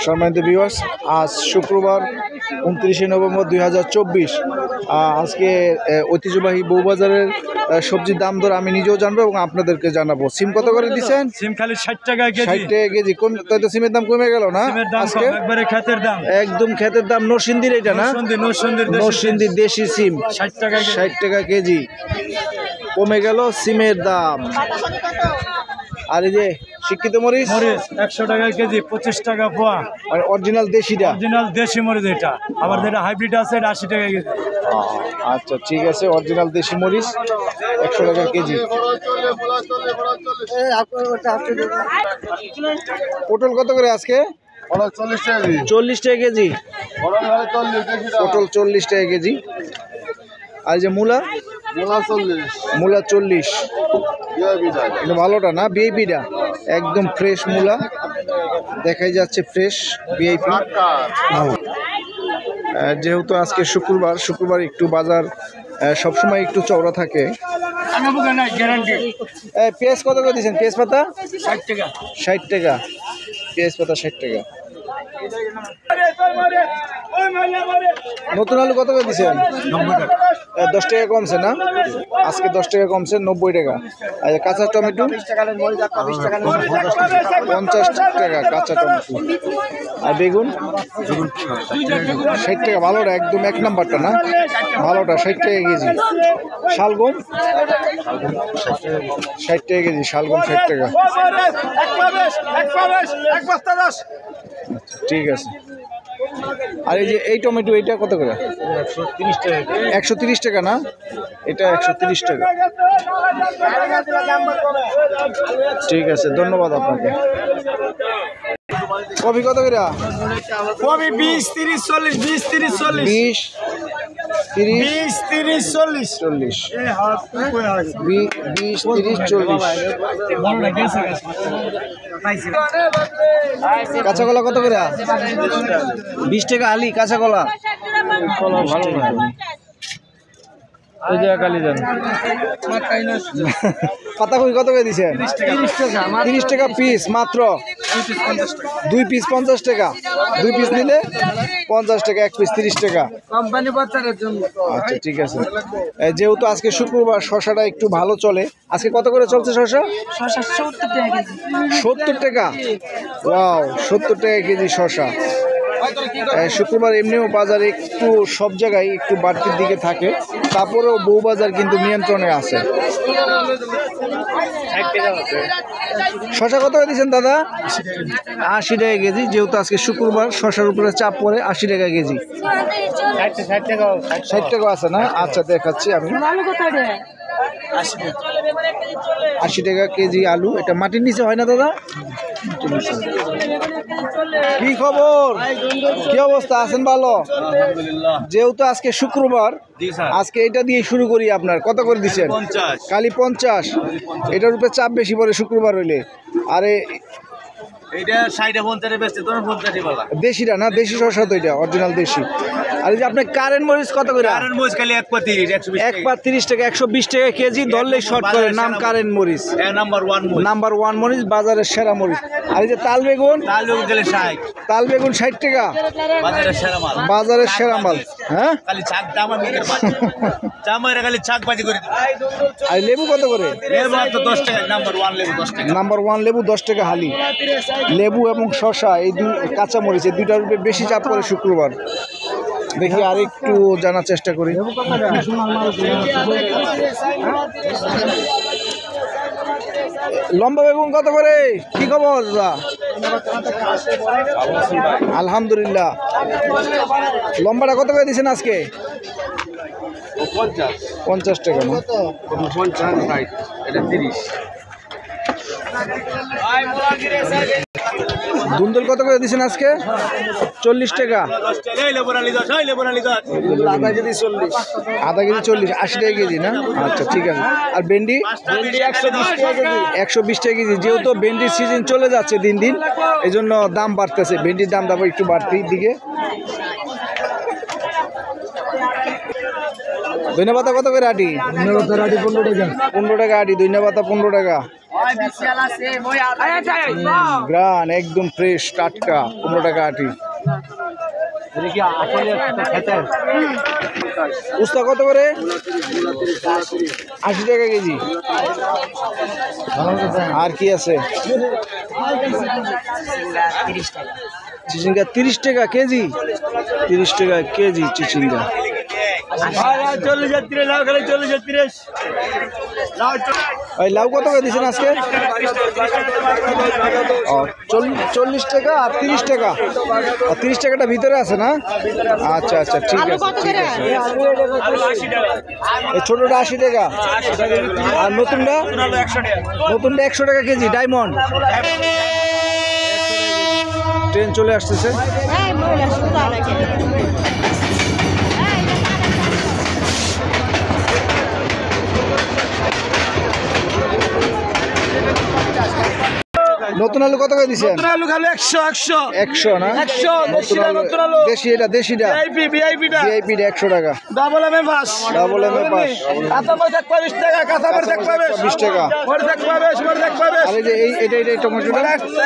সম্মানিত ভিউয়ার্স, আজ শুক্রবার 29শে নভেম্বর 2024। আজকে ঐতিহ্যবাহী বউবাজারের সবজির দাম দর আমি নিজেও জানবো এবং আপনাদেরকে জানাবো। সিম কত করে দিচ্ছেন? সিম খালি 60 টাকা কেজি। 60 টাকা কেজি। কোন তো সিমের দাম কমে গেল না আজকে? একবারে খেতের দাম, একদম খেতের দাম। নরসিংদীর এটা না? নরসিংদীর দেশি সিম 60 টাকা, 60 টাকা কেজি। কমে গেল সিমের দাম। আর এই যে শিক্ষিত মরিচ 100 টাকা কেজি, 25 টাকা পোয়া। মানে অরিজিনাল দেশিটা, অরিজিনাল দেশি মরিচ এটা। আবার যেটা হাইব্রিড আছে এটা 80 টাকা কেজি। আচ্ছা ঠিক আছে, অরিজিনাল দেশি মরিচ 100 টাকা কেজি। পটল কত করে আজকে? 40 টাকা কেজি। পটল 40 টাকা কেজি। আর যে মূলা? মূলা 40। ভালোটা না? ভিআইপিটা একদম ফ্রেশ মূলা দেখাই যাচ্ছে, ফ্রেশ ভিআইপি। যেহেতু আজকে শুক্রবার একটু বাজার সবসময় একটু চওড়া থাকে। পেঁয়াজ কত করে দিচ্ছেন? পেঁয়াজ পাতা 60 টাকা। 60 টাকা পেঁয়াজ পাতা, 60 টাকা। নতুন আলু কত করে দিচ্ছেন? 90 টাকা। 10 টাকা কমছে না আজকে? 10 টাকা কমছে, 90 টাকা। আর কাঁচা টমেটো 50 টাকা কাঁচা টমেটো। আর বেগুন 60 টাকা। ভালোটা একদম এক নাম্বারটা না? ভালোটা 60 টাকা কেজি। শালগম 60 টাকা কেজি। শালগম 60 টাকা। ঠিক আছে। আর এই যে এই টমেটো, এইটা কত করে? 130 টাকা না? এটা 130 টাকা। ঠিক আছে, ধন্যবাদ আপনাকে। কফি কত করে? কবি 20 30 40, 20 30 40, 20 30 20 30 40, 40, 20 30 40। কাঁচা কলা কত করে? 20 টাকা আলি কাঁচা কলা। ভালো না পাতাকপি কত করে দিচ্ছেন? 30 টাকা পিস মাত্র। 2 পিস 50 টাকা। 2 পিস নিলে 50 টাকা, 1 পিস 30 টাকা। আচ্ছা ঠিক আছে। যেহেতু আজকে শুক্রবার, শশাটা একটু ভালো চলে। আজকে কত করে চলছে শশা? 70 টাকা। ওয়াও, 70 টাকা কেজি শশা। শুক্রবার এমনিও বাজারে একটু সব জায়গায় একটু বাড়তির দিকে থাকে, তারপরেও বউবাজার কিন্তু নিয়ন্ত্রণে আছে। শশা কত করে দিচ্ছেন দাদা? 80 টাকা কেজি। যেহেতু আজকে শুক্রবার, শশার উপরে চাপ পড়ে। 80 টাকা কেজি। 60 টাকা আছে না? আচ্ছা দেখাচ্ছি আমি। 80 টাকা কেজি আলু। এটা মাটির নিচে হয় না দাদা? কি খবর? কি অবস্থা আছেন? ভালো? যেহেতু আজকে শুক্রবার, আজকে এটা দিয়ে শুরু করি। আপনার কত করে দিচ্ছেন? কালি 50। এটার উপরে চাপ বেশি পড়ে শুক্রবার হইলে। আরে দেশিটা না? দেশি শসা তো এটা, অরিজিনাল দেশি। আর এই যে আপনার কারেন্ট মরিচ কত করে? 1 পা 30 টাকা, 120 টাকা কেজি। ধরলেই শর্ট করে নাম কারেন্ট মরিচ। নাম্বার 1 মরিচ, বাজারের সেরা মরিচ। আর এই যে তাল বেগুন 60 টাকা, বাজারের সেরা মাল। হ্যাঁ, আর লেবু কত করে? নাম্বার 1 লেবু 10 টাকা হালি। লেবু এবং শসা, এই কাঁচা মরিচ, এই দুইটার উপরে বেশি চাপ করে শুক্রবার। দেখি আর একটু জানার চেষ্টা করি। লম্বা বেগুন কত করে? কি খবর দাদা? আলহামদুলিল্লাহ। লম্বাটা কত করে দিচ্ছেন আজকে? 50 টাকা না? দুন্দল কত করে দিচ্ছেন আজকে? 40 টাকা। আধা কেজি 40, 80 টাকা কেজি না? আচ্ছা ঠিক আছে। আর ভেন্ডি 120 টাকা কেজি। যেহেতু ভেন্ডির সিজন চলে যাচ্ছে দিন দিন, এই জন্য দাম বাড়তেছে। ভেন্ডির দামটা একটু বাড়তির দিকে। ধনিয়া পাতা কত করে আটি? 15 টাকা আটি। ধনিয়া পাতা 15 টাকা। গ্রান একদম ফ্রেশ টাটকা 15 টাকা আটি। উস্তা কত করে? 80 টাকা কেজি। আর কি আছে? চিচিঙ্গা 30 টাকা কেজি। 30 টাকা কেজি চিচিঙ্গা। লাউ কত করে দিচ্ছেন আজকে? 40 টাকা আর 30 টাকা। 30 টাকাটা ভিতরে আছে না? আচ্ছা আচ্ছা ঠিক আছে ঠিক আছে। এই ছোটটা 80 টাকা আর নতুনটা? নতুনটা 100 টাকা কেজি। ডায়মন্ড ট্রেন চলে আসতেছে। নতুন আলু কত করে দিচ্ছেন? নতুন আলু খালি 100 100 না? 100 দেশিটা নতুন আলু। দেশি এটা দেশিটা ভিআইপিটা ভিআইপি 100 টাকা। Double M pass double M A pass. কাঁচা মরিচ 20 টাকা, কাঁচা মরিচ 20 টাকা। মরিচ 20 আর এই যে এই টমেটোটা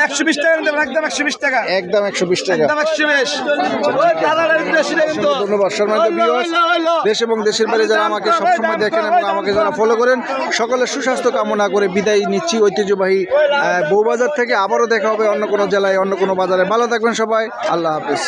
120 টাকা একদম 120 টাকা একদম 120 টাকা। একদম 120। ওই দাদার বেশি না কিন্তু। ধন্যবাদ সম্মানিত ভিউয়ার্স, দেশ এবং দেশের বাইরে যারা আমাকে সবসময় দেখেন এবং আমাকে যারা ফলো করেন সকলের সুস্বাস্থ্য কামনা করে বিদায় নিচ্ছি ঐতিহ্যবাহী বউবাজার থেকে। আবারও দেখা হবে অন্য কোনো জেলায়, অন্য কোনো বাজারে। ভালো থাকবেন সবাই। আল্লাহ হাফেজ।